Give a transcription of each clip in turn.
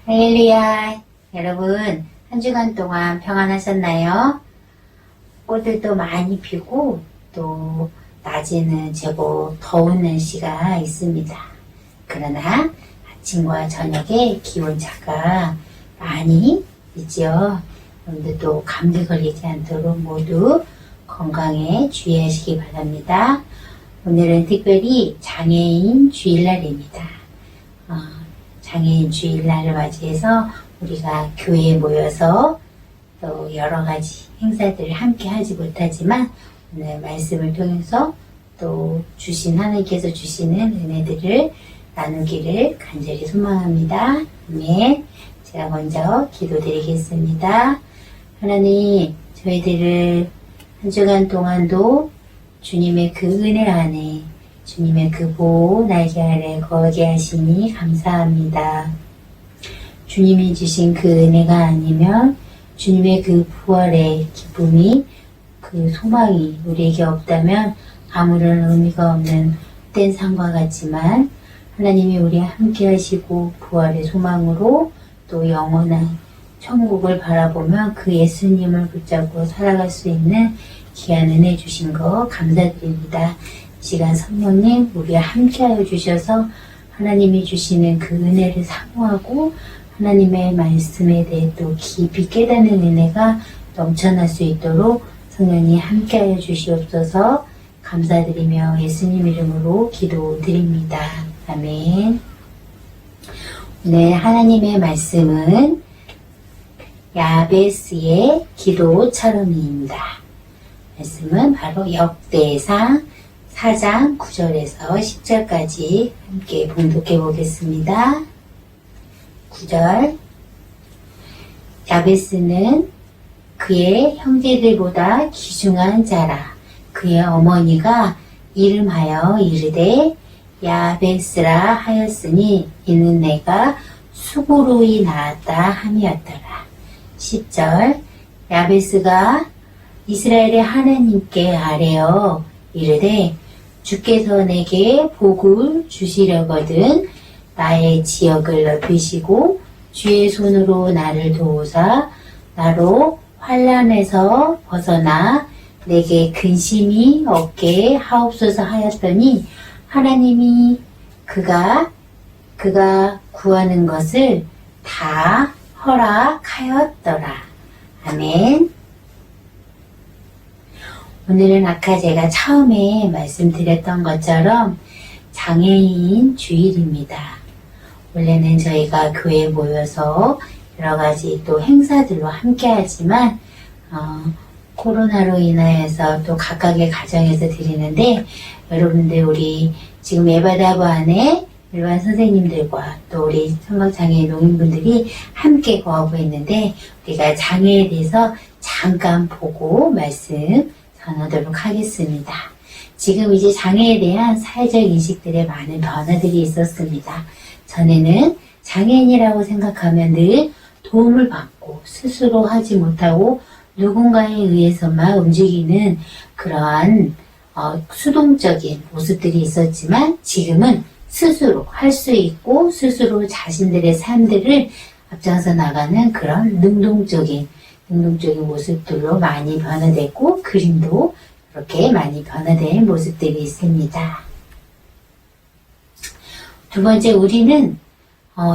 할렐루야. 여러분, 한 주간 동안 평안하셨나요? 꽃들도 많이 피고 또 낮에는 제법 더운 날씨가 있습니다. 그러나 아침과 저녁에 기온차가 많이 있죠. 여러분들도 감기 걸리지 않도록 모두 건강에 주의하시기 바랍니다. 오늘은 특별히 장애인 주일날입니다. 장애인 주일날을 맞이해서 우리가 교회에 모여서 또 여러 가지 행사들을 함께 하지 못하지만 오늘 말씀을 통해서 또 하나님께서 주시는 은혜들을 나누기를 간절히 소망합니다. 아멘. 제가 먼저 기도드리겠습니다. 하나님, 저희들을 한 주간 동안도 주님의 그 은혜 안에 주님의 그 보호 날개 아래 거하게 하시니 감사합니다. 주님이 주신 그 은혜가 아니면 주님의 그 부활의 기쁨이 그 소망이 우리에게 없다면 아무런 의미가 없는 헛된 삶과 같지만 하나님이 우리와 함께 하시고 부활의 소망으로 또 영원한 천국을 바라보며 그 예수님을 붙잡고 살아갈 수 있는 귀한 은혜 주신 거 감사드립니다. 이 시간 성령님 우리와 함께하여 주셔서 하나님이 주시는 그 은혜를 사모하고 하나님의 말씀에 대해 또 깊이 깨닫는 은혜가 넘쳐날 수 있도록 성령님 함께하여 주시옵소서. 감사드리며 예수님 이름으로 기도드립니다. 아멘. 오늘 하나님의 말씀은 야베스의 기도처럼입니다. 말씀은 바로 역대상 4장 9절에서 10절까지 함께 봉독해 보겠습니다. 9절. 야베스는 그의 형제들보다 귀중한 자라. 그의 어머니가 이름하여 이르되 야베스라 하였으니 이는 내가 수고로이 낳았다 함이었더라. 10절. 야베스가 이스라엘의 하나님께 아뢰어 이르되 주께서 내게 복을 주시려거든 나의 지역을 넓히시고 주의 손으로 나를 도우사 나로 환난에서 벗어나 내게 근심이 없게 하옵소서 하였더니 하나님이 그가 구하는 것을 다 허락하였더라. 아멘. 오늘은 아까 제가 처음에 말씀드렸던 것처럼 장애인 주일입니다. 원래는 저희가 교회에 모여서 여러 가지 또 행사들로 함께 하지만 코로나로 인하여서 또 각각의 가정에서 드리는데 여러분들 우리 지금 예바다부 안에 일반 선생님들과 또 우리 청각장애인 농인분들이 함께 거하고 있는데 우리가 장애에 대해서 잠깐 보고 말씀 전하도록 하겠습니다. 지금 이제 장애에 대한 사회적 인식들의 많은 변화들이 있었습니다. 전에는 장애인이라고 생각하면 늘 도움을 받고 스스로 하지 못하고 누군가에 의해서만 움직이는 그러한 수동적인 모습들이 있었지만 지금은 스스로 할 수 있고 스스로 자신들의 삶들을 앞장서 나가는 그런 능동적인 모습들로 많이 변화됐고 그림도 그렇게 많이 변화된 모습들이 있습니다. 두 번째, 우리는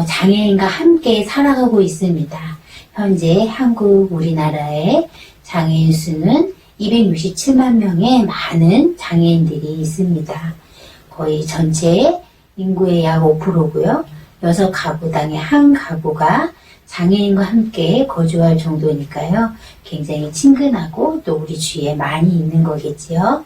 장애인과 함께 살아가고 있습니다. 현재 우리나라의 장애인 수는 267만 명의 많은 장애인들이 있습니다. 거의 전체 인구의 약 5%고요. 6가구당의 한 가구가 장애인과 함께 거주할 정도니까요. 굉장히 친근하고 또 우리 주위에 많이 있는 거겠지요.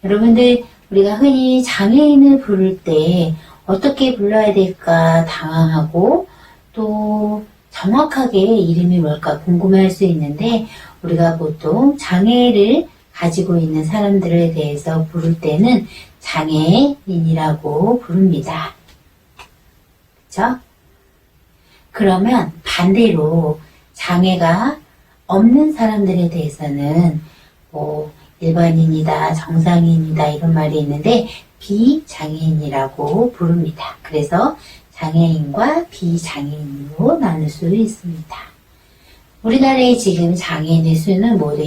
여러분들, 우리가 흔히 장애인을 부를 때 어떻게 불러야 될까 당황하고 또 정확하게 이름이 뭘까 궁금해할 수 있는데 우리가 보통 장애를 가지고 있는 사람들에 대해서 부를 때는 장애인이라고 부릅니다. 그렇죠? 그러면 반대로 장애가 없는 사람들에 대해서는 일반인이다, 정상인이다 이런 말이 있는데 비장애인이라고 부릅니다. 그래서 장애인과 비장애인으로 나눌 수 있습니다. 우리나라에 지금 장애인의 수는 모두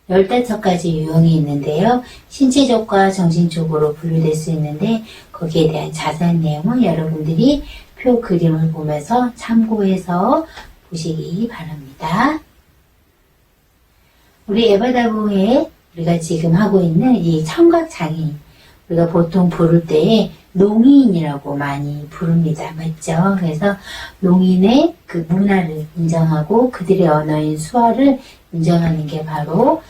15가지 유형이 있는데요. 신체적과 정신적으로 분류될 수 있는데 거기에 대한 자세한 내용은 여러분들이 표 그림을 보면서 참고해서 보시기 바랍니다. 우리 에바다보에 우리가 지금 하고 있는 이 청각장애인, 우리가 보통 부를 때에 농인이라고 많이 부릅니다. 맞죠? 그래서 농인의 그 문화를 인정하고 그들의 언어인 수어를 인정하는 게 바로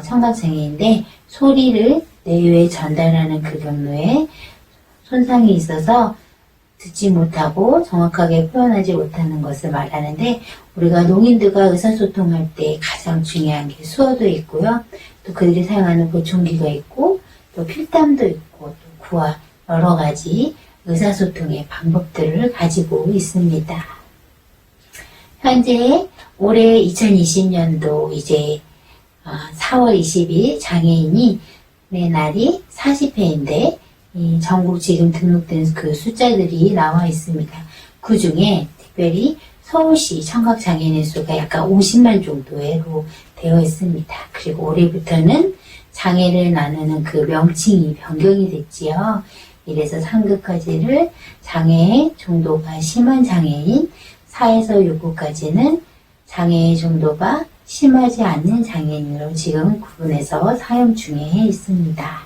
청각장애인데, 소리를 뇌에 전달하는 그 경로에 손상이 있어서 듣지 못하고 정확하게 표현하지 못하는 것을 말하는데, 우리가 농인들과 의사소통할 때 가장 중요한 게 수어도 있고요. 또 그들이 사용하는 보청기가 있고, 또 필담도 있고, 또 구화, 여러 가지 의사소통의 방법들을 가지고 있습니다. 현재 올해 2020년도 이제 4월 20일 장애인이 내 날이 40회인데 전국 지금 등록된 그 숫자들이 나와 있습니다. 그 중에 특별히 서울시 청각장애인의 수가 약간 50만 정도로 되어 있습니다. 그리고 올해부터는 장애를 나누는 그 명칭이 변경이 됐지요. 이래서 상급까지를 장애의 정도가 심한 장애인, 4에서 6급까지는 장애의 정도가 심하지 않는 장애인으로 지금 구분해서 사용 중에 있습니다.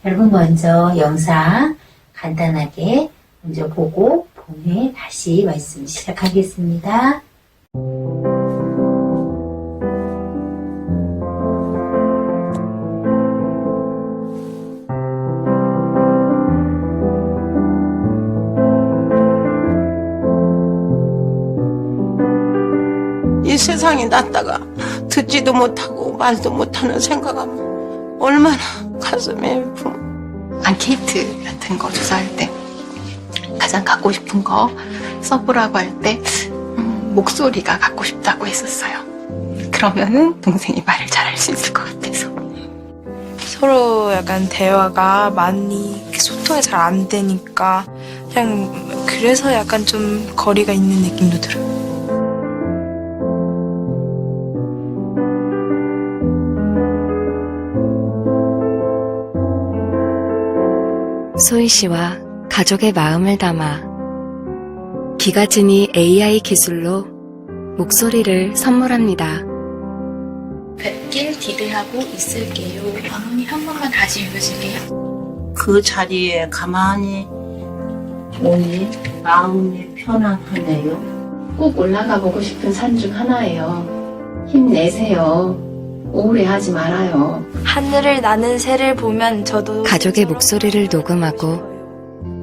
여러분 먼저 영상 간단하게 먼저 보고 봄에 다시 말씀 시작하겠습니다. 이 세상에 났다가 듣지도 못하고 말도 못하는 생각하면 얼마나 가슴에 앙케이트 같은 거 조사할 때 가장 갖고 싶은 거 써보라고 할 때 목소리가 갖고 싶다고 했었어요. 그러면은 동생이 말을 잘할 수 있을 것 같아서. 서로 약간 대화가 많이 소통이 잘 안 되니까 그냥 그래서 약간 좀 거리가 있는 느낌도 들어요. 소희 씨와 가족의 마음을 담아 기가진이 AI 기술로 목소리를 선물합니다. 뵙길 기대하고 있을게요. 어머니 한 번만 다시 읽으실게요. 그 자리에 가만히 오니 마음이 편안하네요. 꼭 올라가 보고 싶은 산 중 하나예요. 힘내세요. 우울해하지 말아요. 하늘을 나는 새를 보면 저도 가족의 목소리를 녹음하고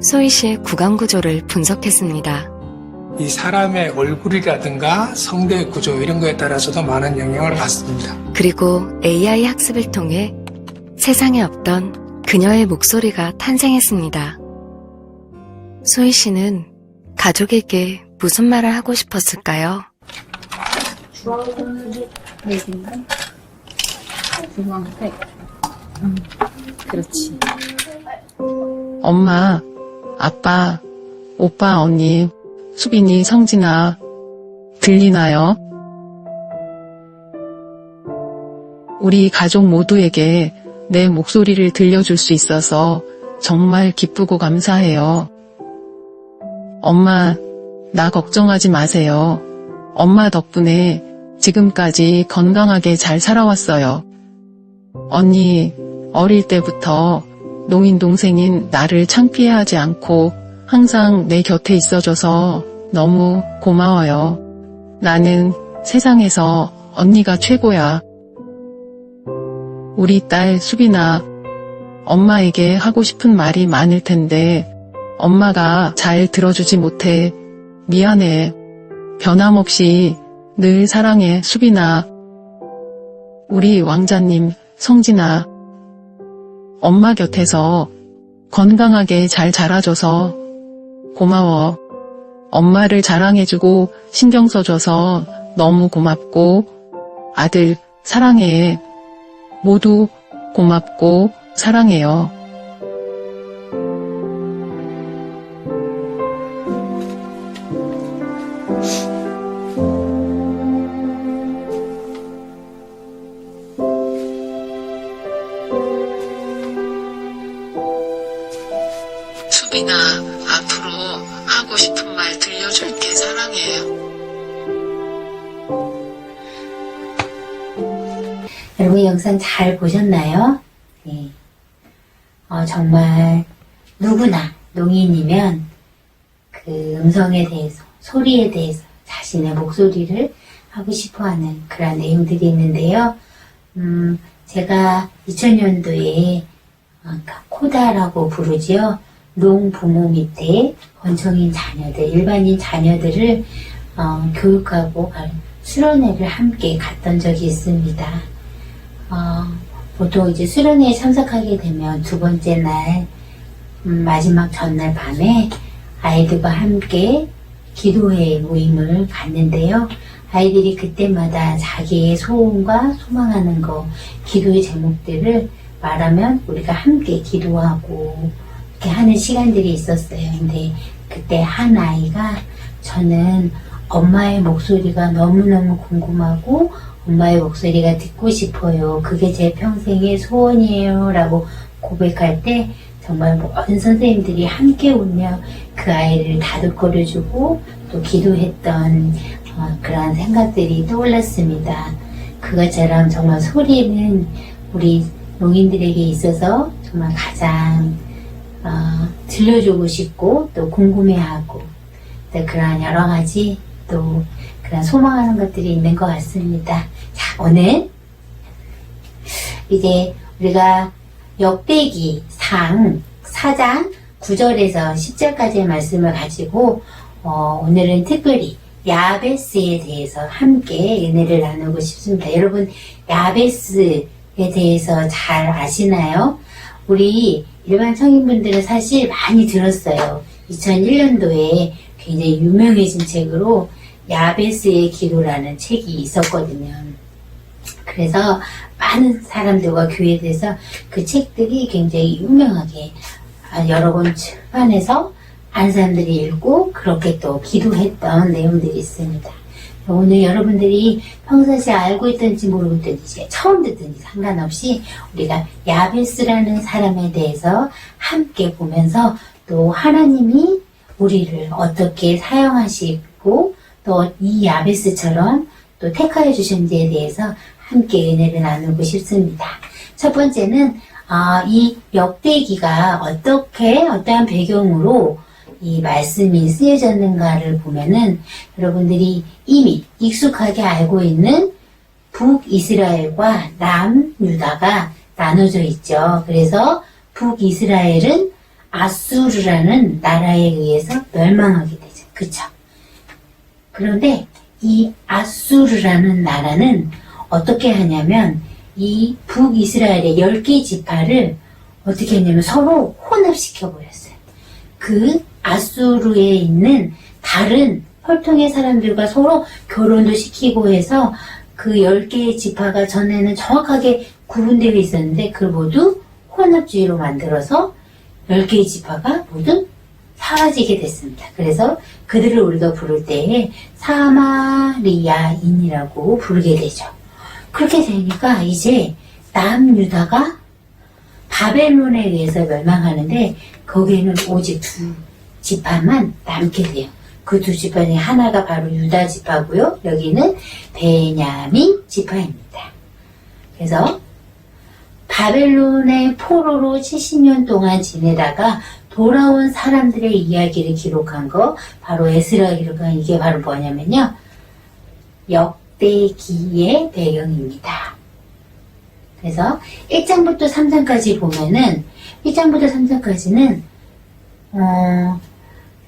소희 씨의 구강 구조를 분석했습니다. 이 사람의 얼굴이라든가 성대 구조 이런 거에 따라서도 많은 영향을 받습니다. 그리고 AI 학습을 통해 세상에 없던 그녀의 목소리가 탄생했습니다. 소희 씨는 가족에게 무슨 말을 하고 싶었을까요? 그렇지. 엄마, 아빠, 오빠, 언니, 수빈이, 성진아, 들리나요? 우리 가족 모두에게 내 목소리를 들려줄 수 있어서 정말 기쁘고 감사해요. 엄마, 나 걱정하지 마세요. 엄마 덕분에 지금까지 건강하게 잘 살아왔어요. 언니, 어릴 때부터 농인 동생인 나를 창피해하지 않고 항상 내 곁에 있어줘서 너무 고마워요. 나는 세상에서 언니가 최고야. 우리 딸 수빈아, 엄마에게 하고 싶은 말이 많을 텐데 엄마가 잘 들어주지 못해 미안해. 변함없이 늘 사랑해, 수빈아. 우리 왕자님, 성진아. 엄마 곁에서 건강하게 잘 자라줘서 고마워. 엄마를 자랑해주고 신경 써줘서 너무 고맙고 아들 사랑해. 모두 고맙고 사랑해요. 싶은 말 들려줄게. 사랑해요. 여러분 영상 잘 보셨나요? 네. 정말 누구나 농인이면 그 음성에 대해서, 소리에 대해서 자신의 목소리를 하고 싶어하는 그런 내용들이 있는데요. 제가 2000년도에 코다라고 부르지요. 농부모 밑에 권총인 자녀들, 일반인 자녀들을 교육하고 수련회를 함께 갔던 적이 있습니다. 보통 이제 수련회에 참석하게 되면 두 번째 날, 마지막 전날 밤에 아이들과 함께 기도회 모임을 갔는데요. 아이들이 그때마다 자기의 소원과 소망하는 거, 기도의 제목들을 말하면 우리가 함께 기도하고 이렇게 하는 시간들이 있었어요. 근데 그때 한 아이가 저는 엄마의 목소리가 너무너무 궁금하고 엄마의 목소리가 듣고 싶어요. 그게 제 평생의 소원이에요. 라고 고백할 때 정말 모든 선생님들이 함께 울며 그 아이를 다독거려주고 또 기도했던 그런 생각들이 떠올랐습니다. 그것처럼 정말 소리는 우리 농인들에게 있어서 정말 가장 들려주고 싶고 또 궁금해하고 또 그런 여러 가지 또 그런 소망하는 것들이 있는 것 같습니다. 자, 오늘 이제 우리가 역대기 상 4장 9절에서 10절까지의 말씀을 가지고 오늘은 특별히 야베스에 대해서 함께 은혜를 나누고 싶습니다. 여러분 야베스에 대해서 잘 아시나요? 우리 일반 성인분들은 사실 많이 들었어요. 2001년도에 굉장히 유명해진 책으로 야베스의 기도라는 책이 있었거든요. 그래서 많은 사람들과 교회에서 그 책들이 굉장히 유명하게 여러 번 출판해서 많은 사람들이 읽고 그렇게 또 기도했던 내용들이 있습니다. 오늘 여러분들이 평상시에 알고 있든지 모르고 있든지 처음 듣든지 상관없이 우리가 야베스라는 사람에 대해서 함께 보면서 또 하나님이 우리를 어떻게 사용하시고 또 이 야베스처럼 또 택하여 주셨는지에 대해서 함께 은혜를 나누고 싶습니다. 첫 번째는 이 역대기가 어떠한 배경으로 이 말씀이 쓰여졌는가를 보면은 여러분들이 이미 익숙하게 알고 있는 북이스라엘과 남유다가 나눠져 있죠. 그래서 북이스라엘은 아수르라는 나라에 의해서 멸망하게 되죠. 그쵸? 그런데 이 아수르라는 나라는 어떻게 하냐면 이 북이스라엘의 10개 지파를 어떻게 했냐면 서로 혼합시켜 버렸어요. 그 아수르에 있는 다른 혈통의 사람들과 서로 결혼도 시키고 해서 그 10개의 지파가 전에는 정확하게 구분되어 있었는데 그걸 모두 혼합주의로 만들어서 10개의 지파가 모두 사라지게 됐습니다. 그래서 그들을 우리가 부를 때에 사마리아인이라고 부르게 되죠. 그렇게 되니까 이제 남유다가 바벨론에 의해서 멸망하는데 거기에는 오직 두 지파만 남게 돼요. 그 두 지파 중에 하나가 바로 유다 지파고요. 여기는 베냐민 지파입니다. 그래서 바벨론의 포로로 70년 동안 지내다가 돌아온 사람들의 이야기를 기록한 거 바로 에스라 기록한 이게 바로 뭐냐면요. 역대기의 배경입니다. 그래서 1장부터 3장까지 보면은 1장부터 3장까지는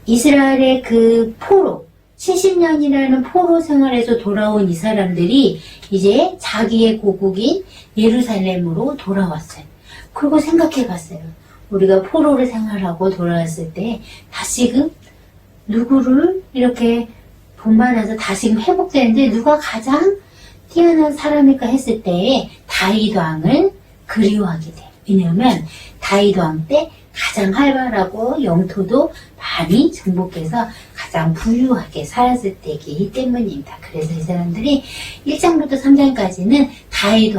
이스라엘의 그 포로 70년이라는 포로 생활에서 돌아온 이 사람들이 이제 자기의 고국인 예루살렘으로 돌아왔어요. 그리고 생각해 봤어요. 우리가 포로를 생활하고 돌아왔을 때 다시금 누구를 이렇게 본받아서 다시금 회복되는데 누가 가장 뛰어난 사람일까 했을 때 다윗 왕을 그리워하게 돼요. 왜냐하면 다윗 왕 때 가장 활발하고 영토도 많이 정복해서 가장 부유하게 살았을 때이기 때문입니다. 그래서 이 사람들이 1장부터 3장까지는 다윗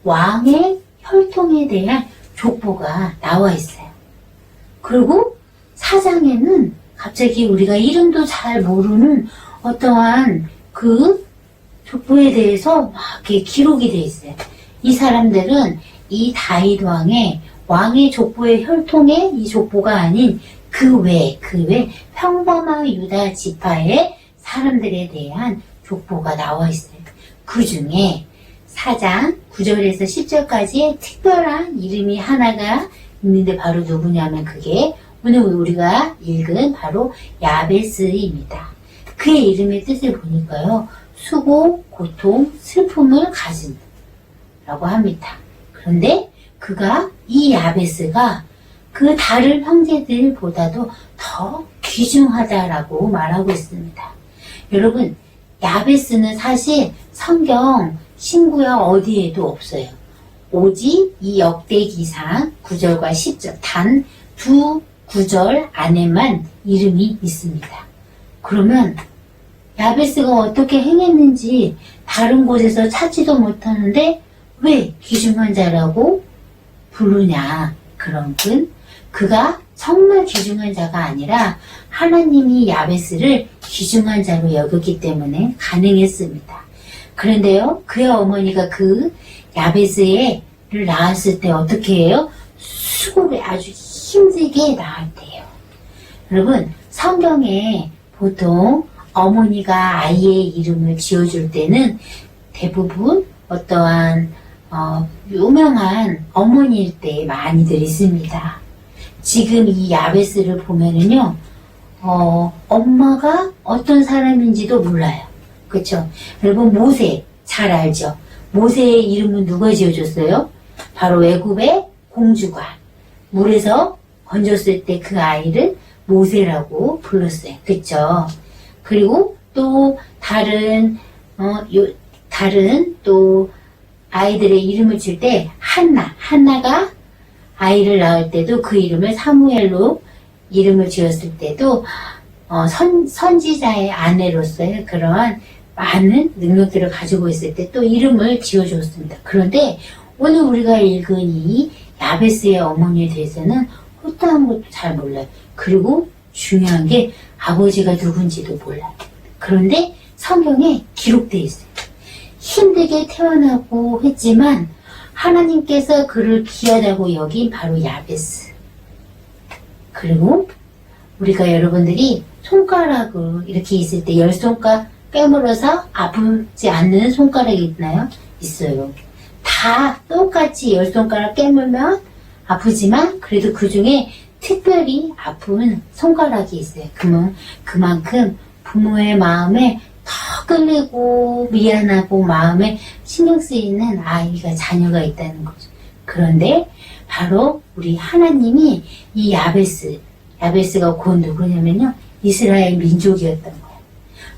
왕의 혈통에 대한 족보가 나와 있어요. 그리고 4장에는 갑자기 우리가 이름도 잘 모르는 어떠한 그 족보에 대해서 막 이렇게 기록이 돼 있어요. 이 사람들은 이 다윗 왕의 족보의 혈통의 이 족보가 아닌 그 외 평범한 유다 지파의 사람들에 대한 족보가 나와 있어요. 그 중에 4장 9절에서 10절까지의 특별한 이름이 하나가 있는데 바로 누구냐면 그게 오늘 우리가 읽은 바로 야베스입니다. 그의 이름의 뜻을 보니까요. 수고, 고통, 슬픔을 가진 라고 합니다. 그런데 이 야베스가 그 다른 형제들보다도 더 귀중하다라고 말하고 있습니다. 여러분, 야베스는 사실 성경 신구약 어디에도 없어요. 오직 이 역대기상 9절과 10절 단 두 구절 안에만 이름이 있습니다. 그러면 야베스가 어떻게 행했는지 다른 곳에서 찾지도 못하는데 왜 귀중한 자라고 부르냐? 그런 그가 정말 귀중한 자가 아니라 하나님이 야베스를 귀중한 자로 여겼기 때문에 가능했습니다. 그런데요, 그의 어머니가 그 야베스를 낳았을 때 어떻게 해요? 수고를 아주 힘들게 낳았대요. 여러분, 성경에 보통 어머니가 아이의 이름을 지어줄 때는 대부분 어떠한 유명한 어머니일 때 많이들 있습니다. 지금 이 야베스를 보면은요, 엄마가 어떤 사람인지도 몰라요. 그쵸? 여러분, 모세 잘 알죠? 모세의 이름은 누가 지어줬어요? 바로 애굽의 공주가 물에서 건졌을 때 그 아이를 모세라고 불렀어요. 그쵸? 그리고 또 다른 또 아이들의 이름을 줄 때 한나가 아이를 낳을 때도 그 이름을 사무엘로 이름을 지었을 때도 선지자의 아내로서의 그러한 많은 능력들을 가지고 있을 때 또 이름을 지어줬습니다. 그런데 오늘 우리가 읽은 이 야베스의 어머니에 대해서는 어떠한 것도 잘 몰라요. 그리고 중요한 게 아버지가 누군지도 몰라요. 그런데 성경에 기록되어 있어요. 힘들게 태어나고 했지만 하나님께서 그를 귀하다고 여긴 바로 야베스. 그리고 우리가 여러분들이 손가락으로 이렇게 있을 때 10손가락 깨물어서 아프지 않는 손가락이 있나요? 있어요. 다 똑같이 10손가락 깨물면 아프지만 그래도 그 중에 특별히 아픈 손가락이 있어요. 그만큼 부모의 마음에 더 끌리고 미안하고 마음에 신경 쓰이는 자녀가 있다는 거죠. 그런데 바로 우리 하나님이 이 야베스가 곧 누구냐면요. 이스라엘 민족이었던 거예요.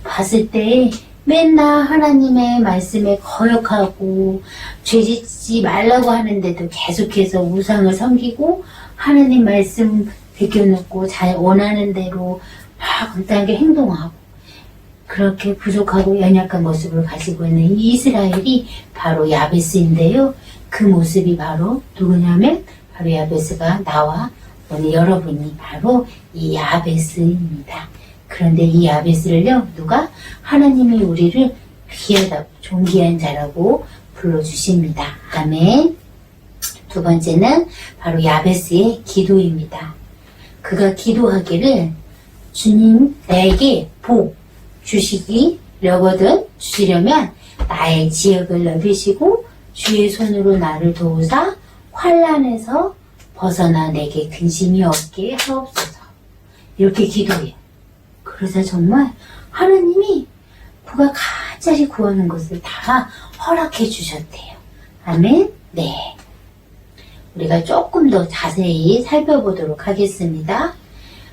봤을 때 맨날 하나님의 말씀에 거역하고 죄짓지 말라고 하는데도 계속해서 우상을 섬기고 하나님 말씀 베껴놓고 잘 원하는 대로 막 불단하게 행동하고 그렇게 부족하고 연약한 모습을 가지고 있는 이 이스라엘이 바로 야베스인데요. 그 모습이 바로 누구냐면 바로 야베스가 나와 오늘 여러분이 바로 이 야베스입니다. 그런데 이 야베스를요, 누가? 하나님이 우리를 귀하다고, 존귀한 자라고 불러주십니다. 아멘. 두 번째는 바로 야베스의 기도입니다. 그가 기도하기를 주님 나에게 복 주시려면 나의 지역을 넓히시고 주의 손으로 나를 도우사 환난에서 벗어나 내게 근심이 없게 하옵소서. 이렇게 기도해요. 그러자 정말 하나님이 그가 간절히 구하는 것을 다 허락해 주셨대요. 아멘. 네. 우리가 조금 더 자세히 살펴보도록 하겠습니다.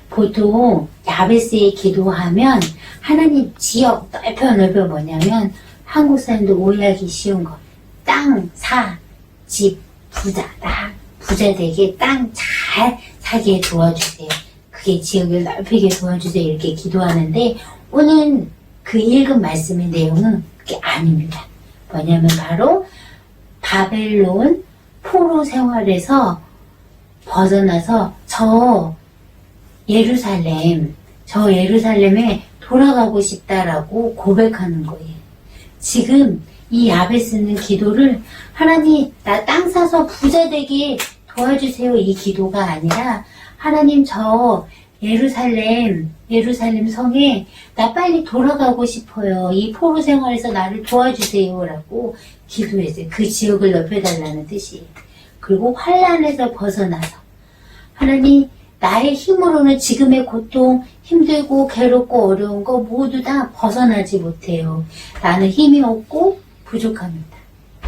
보통 야베스에 기도하면 하나님 지역 넓혀 뭐냐면 한국 사람들 오해하기 쉬운 거 땅, 사, 집, 부자 되게 땅 잘 사게 도와주세요. 그게 지역을 넓히게 도와주세요. 이렇게 기도하는데 오늘 그 읽은 말씀의 내용은 그게 아닙니다. 뭐냐면 바로 바벨론 포로 생활에서 벗어나서 저 예루살렘 저 예루살렘에 돌아가고 싶다라고 고백하는 거예요. 지금 이 야베스는 기도를 하나님 나 땅 사서 부자 되게 도와주세요 이 기도가 아니라 하나님 저 예루살렘 성에 나 빨리 돌아가고 싶어요. 이 포로 생활에서 나를 도와주세요 라고 기도했어요. 그 지역을 넓혀달라는 뜻이에요. 그리고 환란에서 벗어나서 하나님 나의 힘으로는 지금의 고통, 힘들고 괴롭고 어려운 거 모두 다 벗어나지 못해요. 나는 힘이 없고 부족합니다.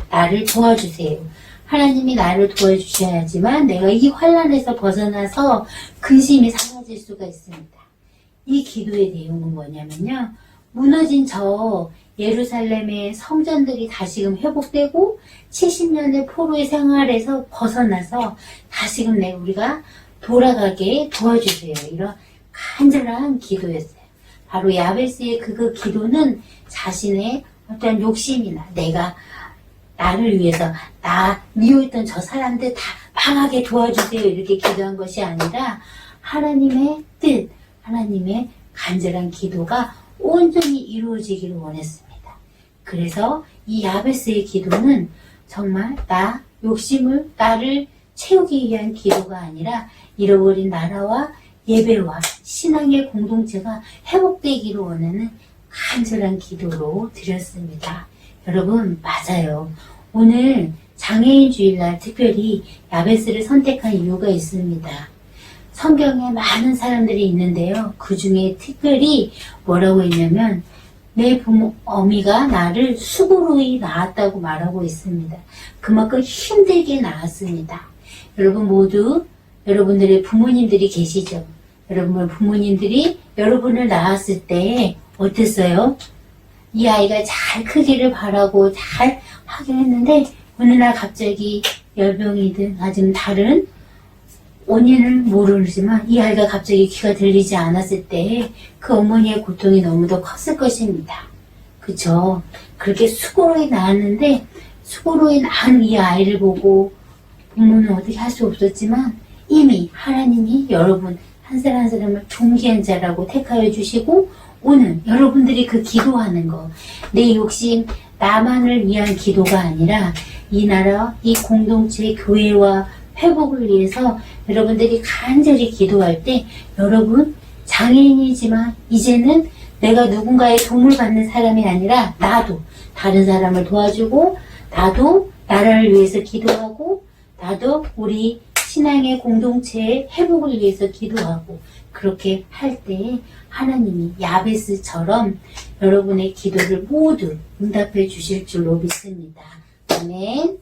나를 도와주세요. 하나님이 나를 도와주셔야지만 내가 이 환란에서 벗어나서 근심이 사라질 수가 있습니다. 이 기도의 내용은 뭐냐면요. 무너진 저 예루살렘의 성전들이 다시금 회복되고 70년의 포로의 생활에서 벗어나서 다시금 우리가 돌아가게 도와주세요. 이런 간절한 기도였어요. 바로 야베스의 그 기도는 자신의 어떤 욕심이나 내가 나를 위해서 나 미워했던 저 사람들 다 망하게 도와주세요 이렇게 기도한 것이 아니라 하나님의 뜻, 하나님의 간절한 기도가 온전히 이루어지기를 원했습니다. 그래서 이 야베스의 기도는 정말 나를 채우기 위한 기도가 아니라 잃어버린 나라와 예배와 신앙의 공동체가 회복되기를 원하는 간절한 기도로 드렸습니다. 여러분 맞아요. 오늘 장애인 주일날 특별히 야베스를 선택한 이유가 있습니다. 성경에 많은 사람들이 있는데요. 그 중에 특별히 뭐라고 했냐면 내 어미가 나를 수고로이 낳았다고 말하고 있습니다. 그만큼 힘들게 낳았습니다. 여러분 모두 여러분들의 부모님들이 계시죠? 여러분 부모님들이 여러분을 낳았을 때 어땠어요? 이 아이가 잘 크기를 바라고 잘 하긴 했는데 어느 날 갑자기 열병이든 아니면 다른 원인을 모르지만 이 아이가 갑자기 귀가 들리지 않았을 때 그 어머니의 고통이 너무도 컸을 것입니다. 그쵸? 그렇게 수고로이 낳았는데 수고로이 낳은 이 아이를 보고 부모는 어떻게 할 수 없었지만 이미 하나님이 여러분 한 사람 한 사람을 존귀한 자라고 택하여 주시고 오늘 여러분들이 그 기도하는 거 내 욕심 나만을 위한 기도가 아니라 이 나라 이 공동체 교회와 회복을 위해서 여러분들이 간절히 기도할 때 여러분 장애인이지만 이제는 내가 누군가의 도움을 받는 사람이 아니라 나도 다른 사람을 도와주고 나도 나라를 위해서 기도하고 나도 우리 신앙의 공동체의 회복을 위해서 기도하고 그렇게 할 때 하나님이 야베스처럼 여러분의 기도를 모두 응답해 주실 줄로 믿습니다. 아멘.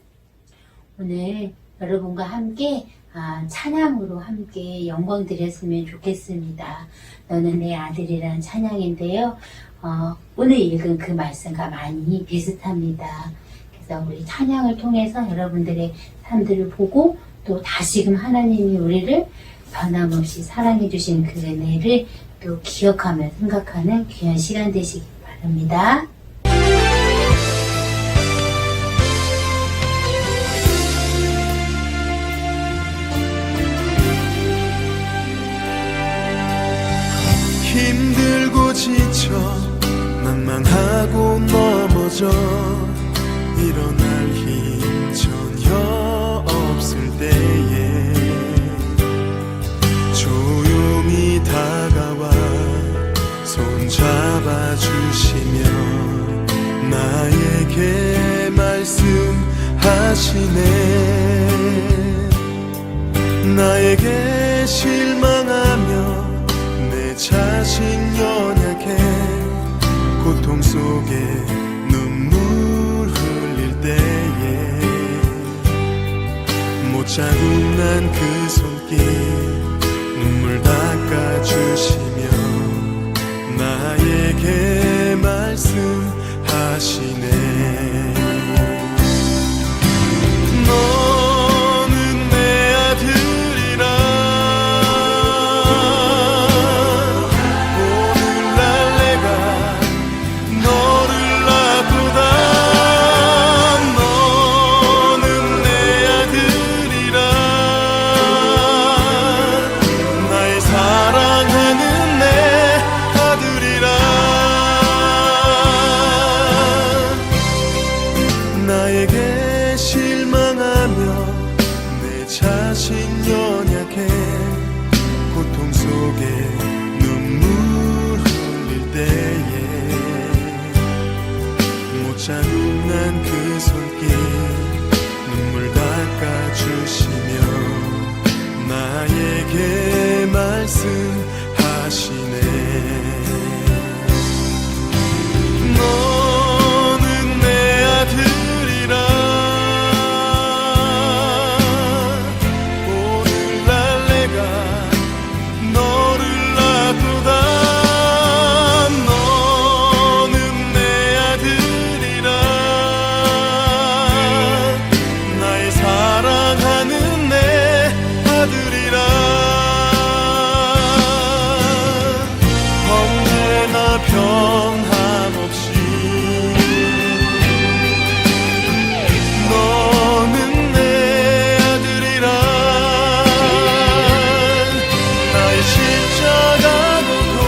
오늘 여러분과 함께 찬양으로 함께 영광 드렸으면 좋겠습니다. 너는 내 아들이란 찬양인데요. 오늘 읽은 그 말씀과 많이 비슷합니다. 그래서 우리 찬양을 통해서 여러분들의 삶들을 보고 또 다시금 하나님이 우리를 변함없이 사랑해 주신 그 은혜를 또 기억하며 생각하는 귀한 시간 되시기 바랍니다. 힘들고 지쳐 망망하고 넘어져 일어날 힘 전혀 없을 때에 조용히 다가와 손잡아 주시며 나에게 말씀하시네. 나에게 실망하며 내 자신 연약해 고통 속에 눈물 흘릴 때에 못자국 난 그 손길 눈물 닦아주시며 나에게 말씀하시네. 너는 내 아들이라 오늘날 내가 너를 낳고다. 너는 내 아들이라 나의 사랑하는 내 변함없이 너는 내 아들이라 나의 십자가 고통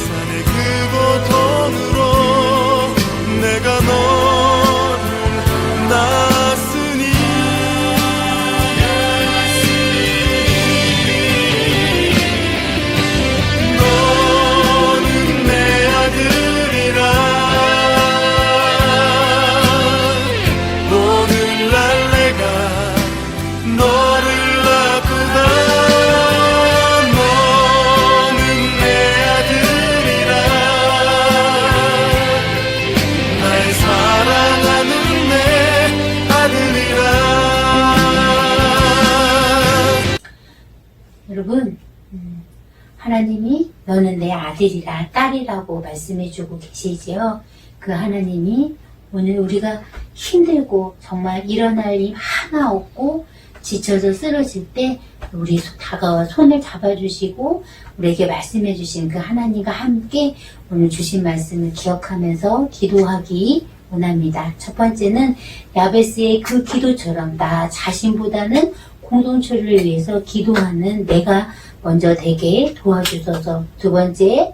산의 그 고통으로 내가 너를 낳았으니 너는 내 아들이라 오늘날 내가 너를 낳고다 너는 내 아들이라 나의 사랑하는 내 아들이라. 여러분, 하나님이 너는 내 아들이라 딸이라고 말씀해주고 계시지요. 그 하나님이 오늘 우리가 힘들고 정말 일어날 힘 하나 없고 지쳐서 쓰러질 때 우리 다가와 손을 잡아주시고 우리에게 말씀해주신 그 하나님과 함께 오늘 주신 말씀을 기억하면서 기도하기 원합니다. 첫 번째는 야베스의 그 기도처럼 나 자신보다는 공동체를 위해서 기도하는 내가 먼저 되게 도와주셔서, 두 번째,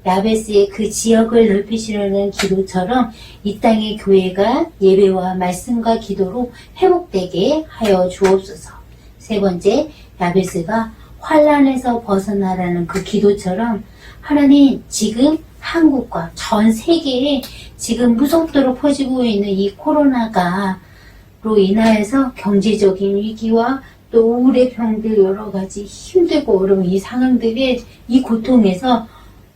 야베스의 그 지역을 넓히시려는 기도처럼 이 땅의 교회가 예배와 말씀과 기도로 회복되게 하여 주옵소서. 세 번째, 야베스가 환란에서 벗어나라는 그 기도처럼 하나님 지금 한국과 전 세계에 지금 무섭도록 퍼지고 있는 이 코로나가로 인하여서 경제적인 위기와 또 우울의 병들 여러 가지 힘들고 어려운 이 상황들의 이 고통에서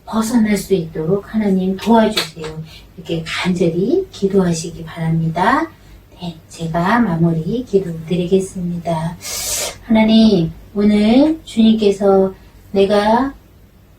벗어날 수 있도록 하나님 도와주세요. 이렇게 간절히 기도하시기 바랍니다. 네, 제가 마무리 기도드리겠습니다. 하나님, 오늘 주님께서 내가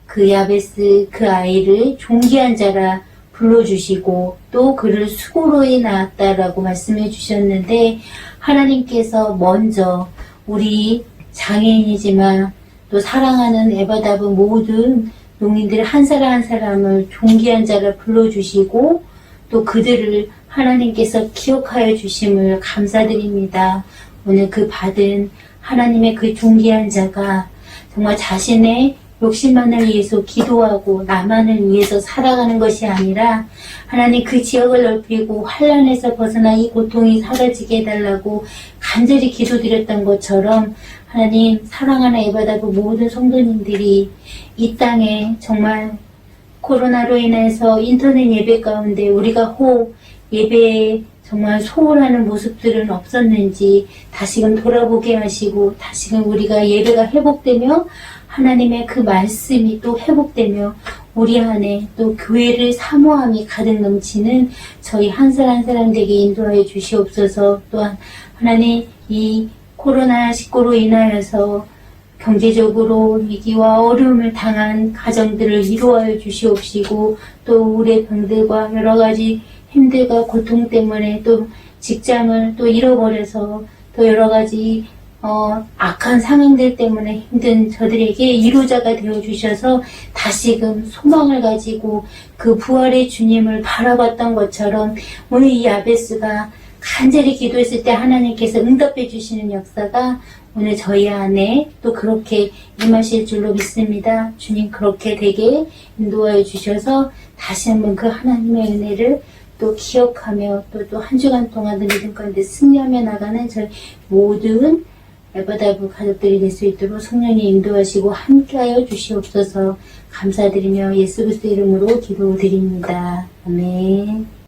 그 야베스 그 아이를 존귀한 자라 불러주시고 또 그를 수고로에 낳았다라고 말씀해 주셨는데 하나님께서 먼저 우리 장애인이지만 또 사랑하는 에바다브 모든 농인들 한 사람 한 사람을 존귀한 자라 불러주시고 또 그들을 하나님께서 기억하여 주심을 감사드립니다. 오늘 그 받은 하나님의 그 존귀한 자가 정말 자신의 욕심만을 위해서 기도하고 나만을 위해서 살아가는 것이 아니라 하나님 그 지역을 넓히고 환란에서 벗어나 이 고통이 사라지게 해달라고 간절히 기도드렸던 것처럼 하나님 사랑하는 에바다브 모든 성도님들이 이 땅에 정말 코로나로 인해서 인터넷 예배 가운데 우리가 예배에 정말 소홀하는 모습들은 없었는지 다시금 돌아보게 하시고 다시금 우리가 예배가 회복되며 하나님의 그 말씀이 또 회복되며 우리 안에 또 교회를 사모함이 가득 넘치는 저희 한 사람 한 사람 되게 인도하여 주시옵소서. 또한 하나님 이 코로나19로 인하여서 경제적으로 위기와 어려움을 당한 가정들을 위로하여 주시옵시고 또 우리의 병들과 여러 가지 힘들과 고통 때문에 또 직장을 또 잃어버려서 또 여러 가지 악한 상황들 때문에 힘든 저들에게 위로자가 되어주셔서 다시금 소망을 가지고 그 부활의 주님을 바라봤던 것처럼 오늘 이 야베스가 간절히 기도했을 때 하나님께서 응답해 주시는 역사가 오늘 저희 안에 또 그렇게 임하실 줄로 믿습니다. 주님 그렇게 되게 인도하여 주셔서 다시 한번 그 하나님의 은혜를 또 기억하며 또 한 주간 동안 믿음 가운데 승리하며 나가는 저희 모든 에바다브 가족들이 될 수 있도록 성령님 인도하시고 함께하여 주시옵소서. 감사드리며 예수 그리스도 이름으로 기도드립니다. 아멘.